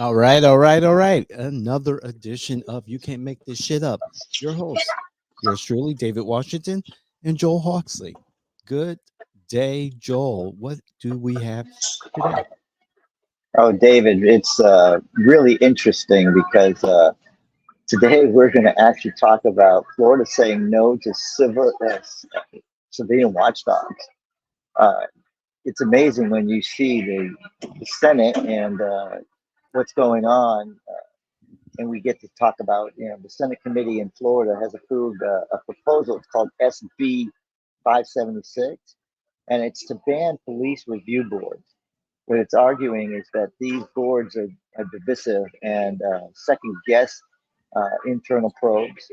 All right, all right, all right. Another edition of You Can't Make This Shit Up. Your host, yours truly, David Washington and Joel Hawksley. Good day, Joel. What do we have today? Oh, David, it's really interesting because today we're going to actually talk about Florida saying no to civilian watchdogs. Uh, it's amazing when you see the Senate and what's going on, and we get to talk about, the Senate committee in Florida has approved a proposal. It's called SB 576, and it's to ban police review boards. What it's arguing is that these boards are divisive and second guess internal probes.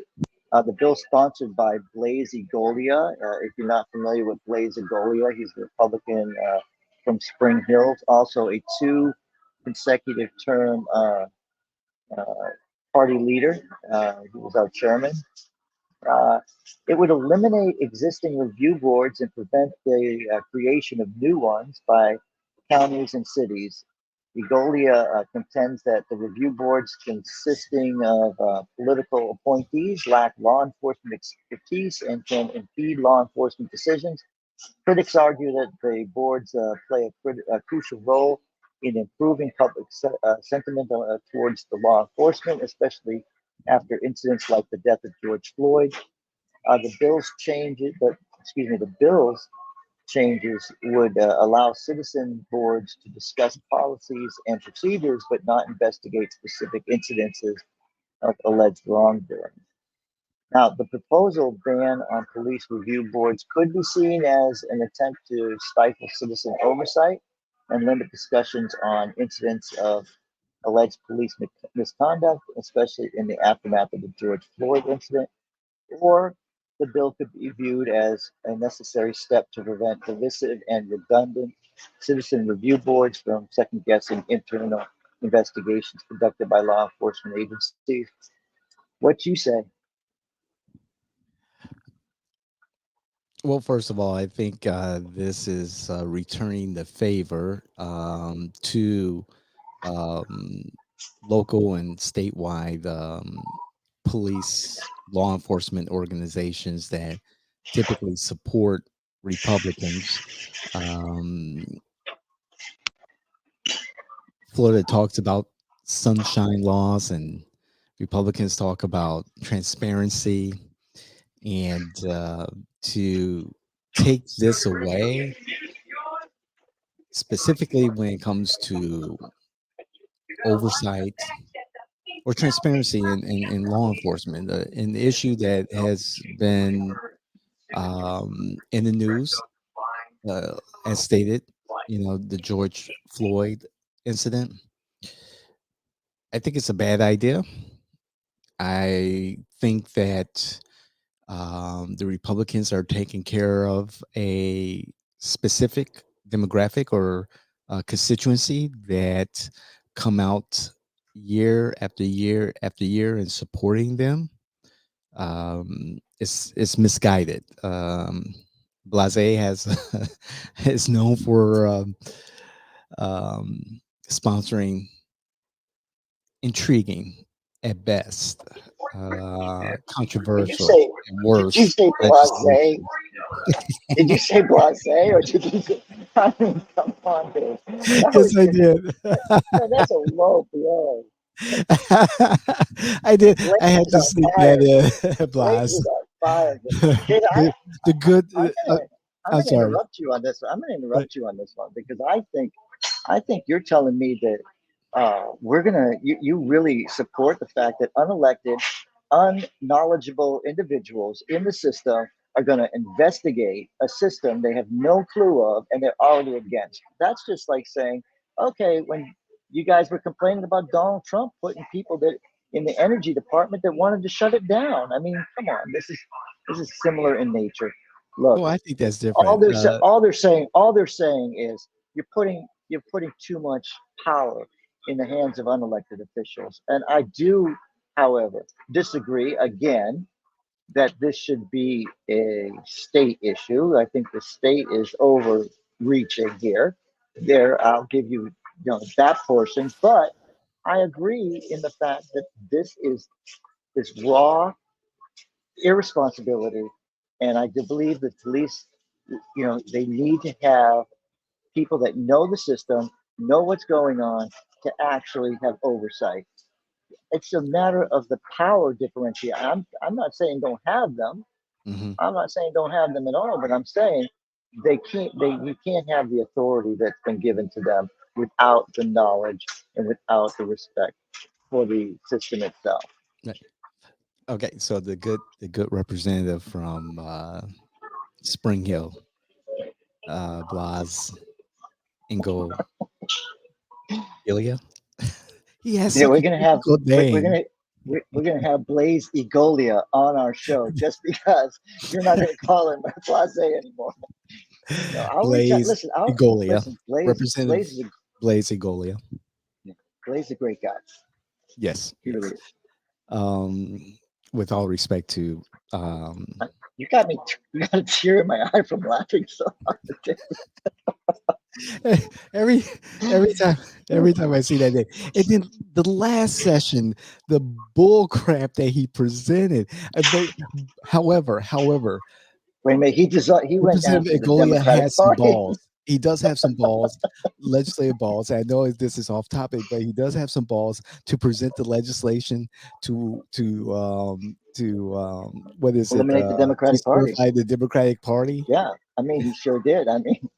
The bill sponsored by Blaise Golia. If you're not familiar with Blaise Golia, he's a Republican from Spring Hills, also a two consecutive term uh, party leader. He was our chairman. Uh, it would eliminate existing review boards and prevent the creation of new ones by counties and cities. Egolia contends that the review boards consisting of political appointees lack law enforcement expertise and can impede law enforcement decisions. Critics argue that the boards play a crucial role in improving public sentiment towards the law enforcement, especially after incidents like the death of George Floyd. The bills changes would allow citizen boards to discuss policies and procedures, but not investigate specific incidences of alleged wrongdoing. Now, the proposal ban on police review boards could be seen as an attempt to stifle citizen oversight and limit discussions on incidents of alleged police misconduct, especially in the aftermath of the George Floyd incident, or the bill could be viewed as a necessary step to prevent divisive and redundant citizen review boards from second guessing internal investigations conducted by law enforcement agencies. What you say? Well, first of all, I think this is returning the favor to um, local and statewide police law enforcement organizations that typically support Republicans. Um, Florida talks about sunshine laws, and Republicans talk about transparency. And to take this away, specifically when it comes to oversight or transparency in law enforcement, an issue that has been in the news, uh, as stated, the George Floyd incident. I think it's a bad idea. I think that the Republicans are taking care of a specific demographic or constituency that come out year after year after year and supporting them. It's misguided. Blase has is known for sponsoring intriguing at best, Did you controversial say? and Did you worse say blase? legislation. Did you say blase or did you say? I mean, come on, dude. That Yes, was I just did. that's a low blow. I did. I had Flames to on sneak that fire. in, Flames Blas. on fire. Kid, The good. I'm gonna I'm I'm gonna sorry. interrupt you on this. I'm gonna Right. interrupt you on this one because I think you're telling me that you really support the fact that unelected, unknowledgeable individuals in the system are going to investigate a system they have no clue of and they're already against. That's just like saying, okay, when you guys were complaining about Donald Trump putting people that in the energy department that wanted to shut it down. I mean, come on, this is similar in nature. Look, Well, I think that's all different. they're all they're saying is you're putting too much power in the hands of unelected officials. And I do, however, disagree again that this should be a state issue. I think the state is overreaching here. There, I'll give you, that portion, but I agree in the fact that this raw irresponsibility, and I do believe that police, they need to have people that know the system, know what's going on, to actually have oversight. It's a matter of the power differential. I'm not saying don't have them. Hmm. I'm not saying don't have them at all, but I'm saying they you can't have the authority that's been given to them without the knowledge and without the respect for the system itself. Okay, so the good representative from Spring Hill, Blas Ingo Ilya. He has Yeah, such we're a gonna have difficult we're name. gonna we're gonna have Blaze Egolia on our show just because you're not gonna call him Blase anymore. No, I'll reach out. Blaze Listen, I'll Egolia, listen. Blaze Representative Blaze is a Blaze Egolia. Blaze is a great guy. Yes, He really yes. is. Um, with all respect to, um, You got me. You got a tear in my eye from laughing so hard. every every time I see that name, and then the last session, the bull crap that he presented. But however, Wait a minute. He went Representative after the Egolia Democratic has some Party. balls. He does have some balls, legislative balls. I know this is off topic, but he does have some balls to present the legislation to what is it? Eliminate the Democratic Party. Decertify the Democratic Party. Yeah, I mean, he sure did. I mean,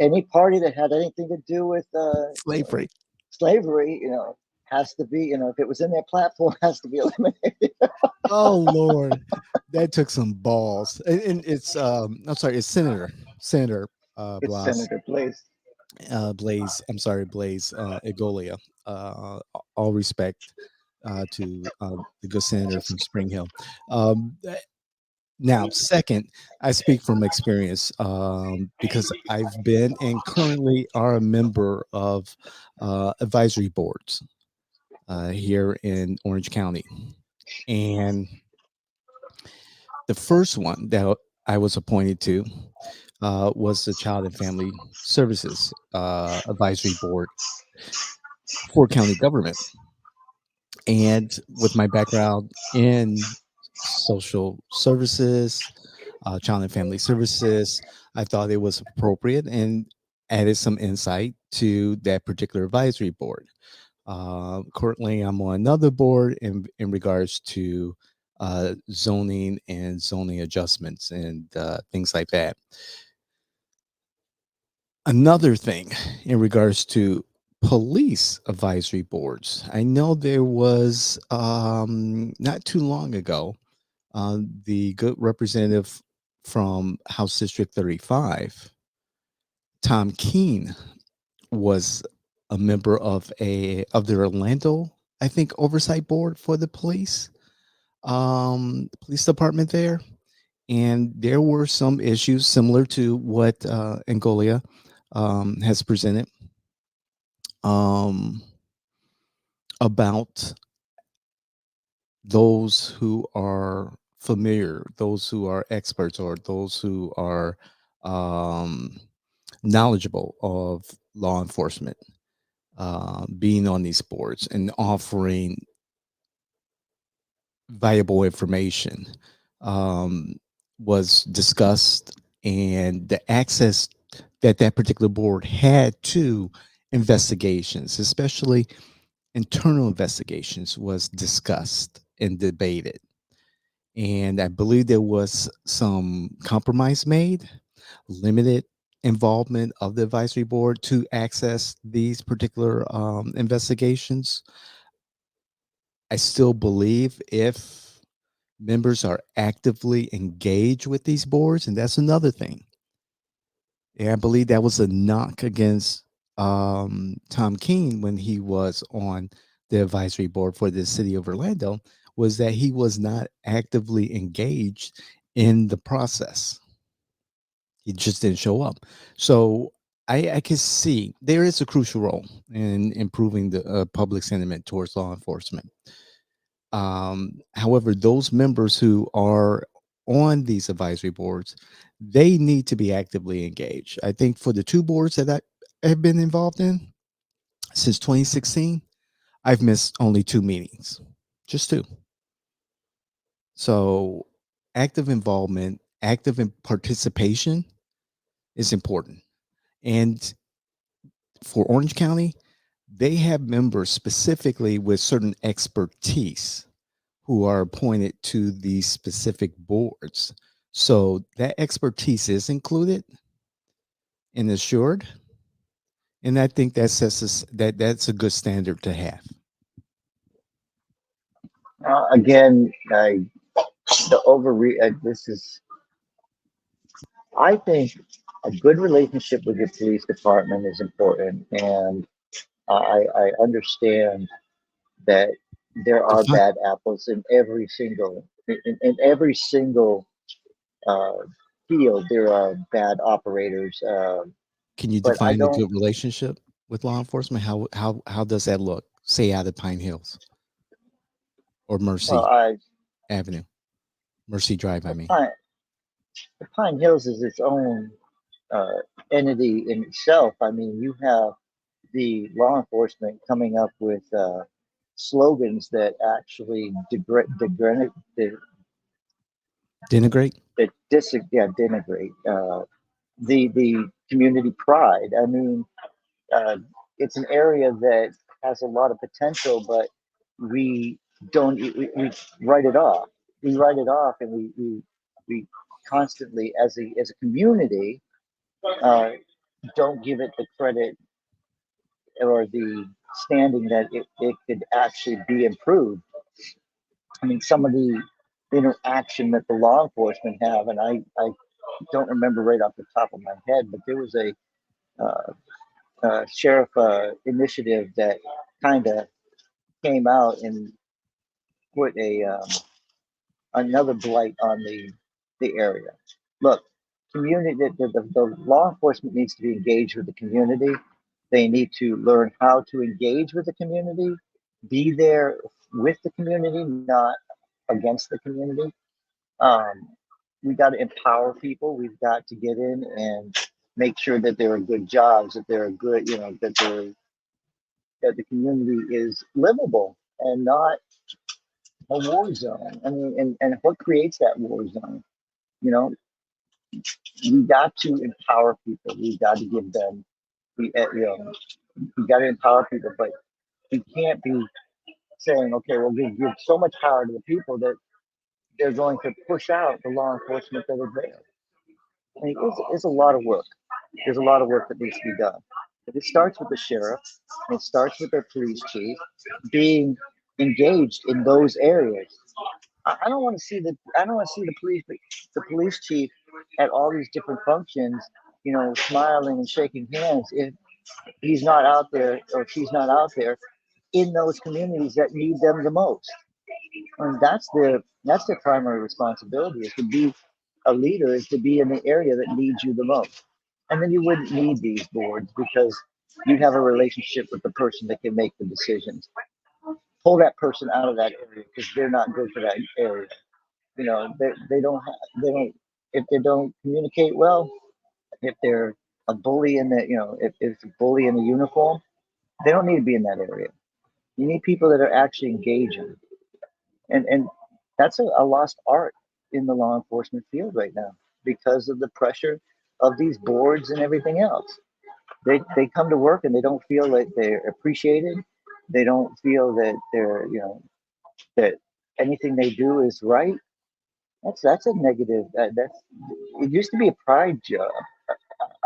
any party that had anything to do with Slavery. slavery, has to be, if it was in their platform, has to be eliminated. Oh Lord, that took some balls. And it's I'm sorry, it's Senator It's Blas Senator Blaze. Blaze. I'm sorry, Blaze Egolia. All respect to the good senator from Spring Hill. Um, Now, second, I speak from experience because I've been and currently are a member of advisory boards here in Orange County. And the first one that I was appointed to was the Child and Family Services Advisory Board for county government. And with my background in social services, child and family services, I thought it was appropriate and added some insight to that particular advisory board. Currently, I'm on another board in regards to zoning and zoning adjustments and things like that. Another thing in regards to police advisory boards, I know there was not too long ago the good representative from House District 35, Tom Keene, was a member of the Orlando, I think, oversight board for the police department there, and there were some issues similar to what Angolia has presented um, about those who are familiar, those who are experts, or those who are um, knowledgeable of law enforcement being on these boards and offering valuable information um, was discussed, and the access that that particular board had to investigations, especially internal investigations, was discussed and debated. And I believe there was some compromise made, limited involvement of the advisory board to access these particular investigations. I still believe if members are actively engaged with these boards, and that's another thing. And I believe that was a knock against Tom Keene when he was on the advisory board for the city of Orlando, was that he was not actively engaged in the process. He just didn't show up. So I can see there is a crucial role in improving the public sentiment towards law enforcement. However, those members who are on these advisory boards, they need to be actively engaged. I think for the two boards that I have been involved in, Since 2016, I've missed only 2 meetings, just two. So active involvement, participation is important. And for Orange County, they have members specifically with certain expertise who are appointed to these specific boards. So that expertise is included and assured. And I think that sets us that's a good standard to have. Again, the this is, I think a good relationship with your police department is important. And I understand that there are Define, bad apples in every single uh, field. There are bad operators, can you but I define a don't. good relationship with law enforcement? How does that look? Say out of Pine Hills or Well, Mercy I Avenue, Mercy Drive, I the mean. Pine, the Pine Hills is its own uh, entity in itself. I mean, you have the law enforcement coming up with slogans that actually Denigrate? denigrate the community pride. I mean, uh, it's an area that has a lot of potential, but we don't. We write it off. We write it off, and we constantly, as a community, uh, don't give it the credit or the standing that it could actually be improved. I mean, some of the interaction that the law enforcement have, and I don't remember right off the top of my head, but there was a sheriff initiative that kind of came out and put another blight on the area. Look, community the law enforcement needs to be engaged with the community. They need to learn how to engage with the community, be there with the community, not against the community. Um, we got to empower people. We've got to get in and make sure that there are good jobs, that there are good, that the community is livable and not a war zone. I mean, and what creates that war zone? You know, we got to empower people. We got to give them, we got to empower people, but we can't be saying, okay, well, we give so much power to the people that they're going to push out the law enforcement that are there. I mean, it's a lot of work. There's a lot of work that needs to be done. But it starts with the sheriff, and it starts with their police chief being engaged in those areas. I don't want to see I don't want to see the police chief at all these different functions, smiling and shaking hands if he's not out there or she's not out there in those communities that need them the most. And that's their primary responsibility is to be a leader, is to be in the area that needs you the most. And then you wouldn't need these boards because you have a relationship with the person that can make the decisions. Pull that person out of that area because they're not good for that area. They don't if they don't communicate well, if they're a bully if it's a bully in the uniform, they don't need to be in that area. You need people that are actually engaging, and that's a lost art in the law enforcement field right now because of the pressure of these boards and everything else. They come to work and they don't feel like they're appreciated. They don't feel that that anything they do is right. That's a negative. That's It used to be a pride job.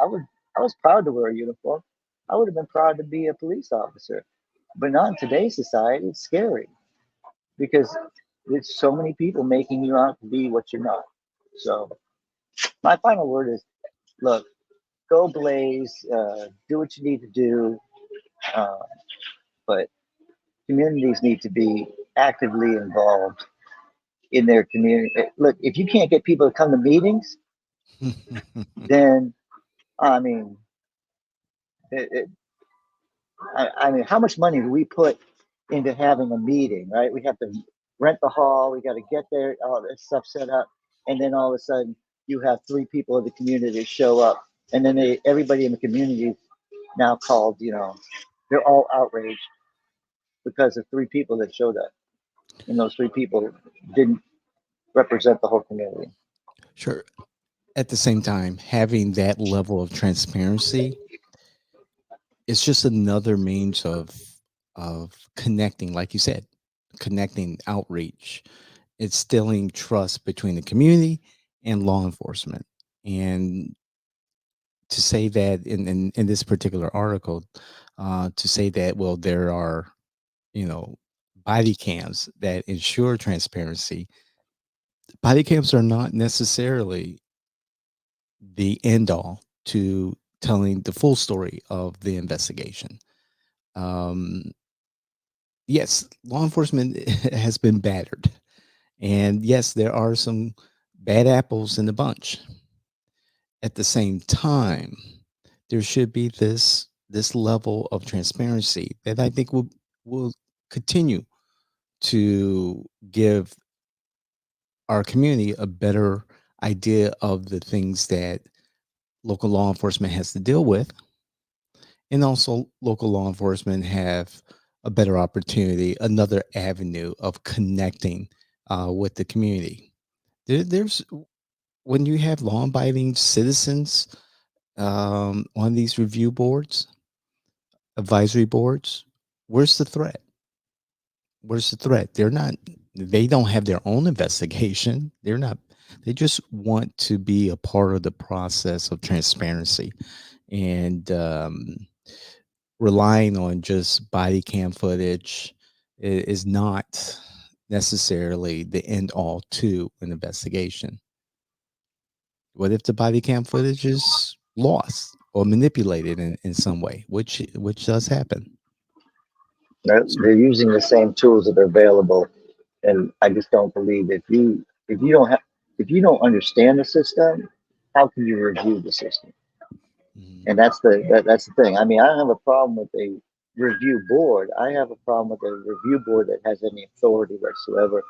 I was I was proud to wear a uniform. I would have been proud to be a police officer, but not in today's society. It's scary because there's so many people making you out to be what you're not. So my final word is: look, go blaze, do what you need to do, uh, but communities need to be actively involved in their community. Look, if you can't get people to come to meetings, then I mean, it, it, I mean, how much money do we put into having a meeting, right? We have to rent the hall, we got to get there, all this stuff set up, and then all of a sudden you have three people in the community show up, and then everybody in the community now called, they're all outraged because of three people that showed up, and those three people didn't represent the whole community. Sure. At the same time, having that level of transparency, it's just another means of connecting, like you said, connecting outreach, instilling trust between the community and law enforcement. And to say that in this particular article, to say that, well, there are, you know, body cams that ensure transparency. Body cams are not necessarily the end all to telling the full story of the investigation. Um, yes, law enforcement has been battered, and yes, there are some bad apples in the bunch. At the same time, there should be this level of transparency that I think will continue to give our community a better idea of the things that local law enforcement has to deal with, and also local law enforcement have a better opportunity, another avenue of connecting with the community. There's when you have law-abiding citizens on these review boards, advisory boards, where's the threat? Where's the threat? They're not. They don't have their own investigation. They're not. They just want to be a part of the process of transparency, and relying on just body cam footage is not necessarily the end all to an investigation. What if the body cam footage is lost or manipulated in some way, which does happen? So, They're using the same tools that are available, and I just don't believe if you don't have if you don't understand the system, how can you review the system? mhm. And that's the thing. I mean, I don't have a problem with a review board. I have a problem with a review board that has any authority whatsoever,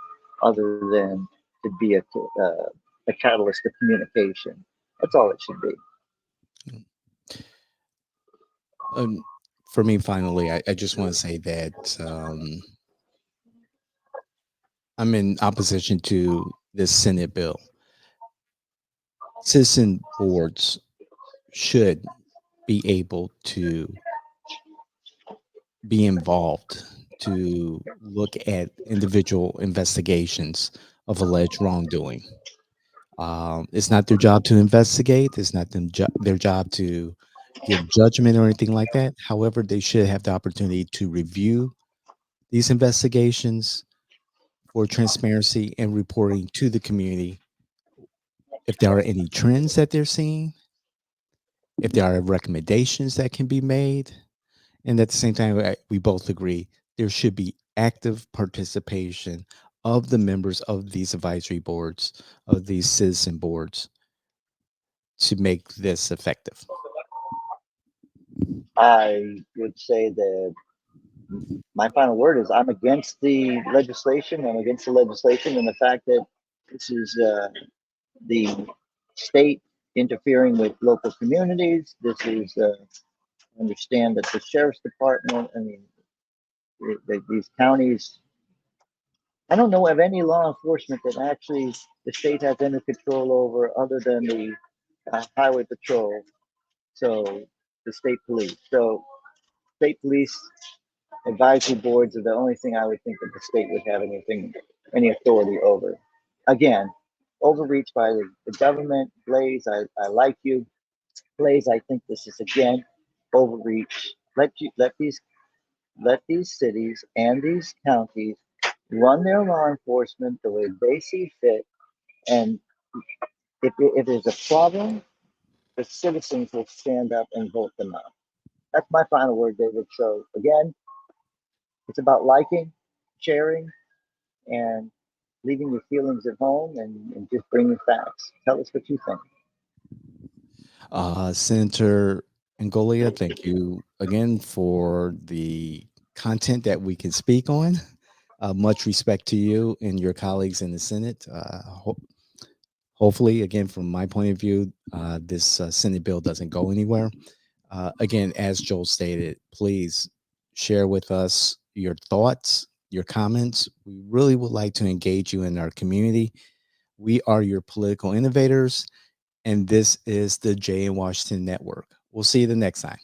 other than to be a catalyst of communication. That's all it should be. Um, for me, finally, I just want to say that I'm in opposition to this Senate bill. Citizen boards should be able to be involved to look at individual investigations of alleged wrongdoing. It's not their job to investigate. It's not their job to give judgment or anything like that. However, they should have the opportunity to review these investigations for transparency and reporting to the community if there are any trends that they're seeing, if there are recommendations that can be made. And at the same time, we both agree there should be active participation of the members of these advisory boards, of these citizen boards, to make this effective. I would say that my final word is I'm against the legislation. I'm against the legislation and the fact that this is the state interfering with local communities. This is understand that the sheriff's department. I mean, these counties. I don't know of any law enforcement that actually the state has any control over other than the highway patrol. So the state police. So state police advisory boards are the only thing I would think that the state would have any authority over. Again, overreach by the government. Blaze, I like you. Blaze, I think this is again overreach. Let these cities and these counties run their law enforcement the way they see fit. And if there's a problem, the citizens will stand up and vote them out. That's my final word, David. So again, it's about liking, sharing, and leaving your feelings at home and just bringing facts. Tell us what you think. Senator Angolia, thank you again for the content that we can speak on. Much respect to you and your colleagues in the Senate. Hopefully, again, from my point of view, this Senate bill doesn't go anywhere. Again, as Joel stated, please share with us your thoughts, your comments. We really would like to engage you in our community. We are your political innovators, and this is the Jay and Washington Network. We'll see you the next time.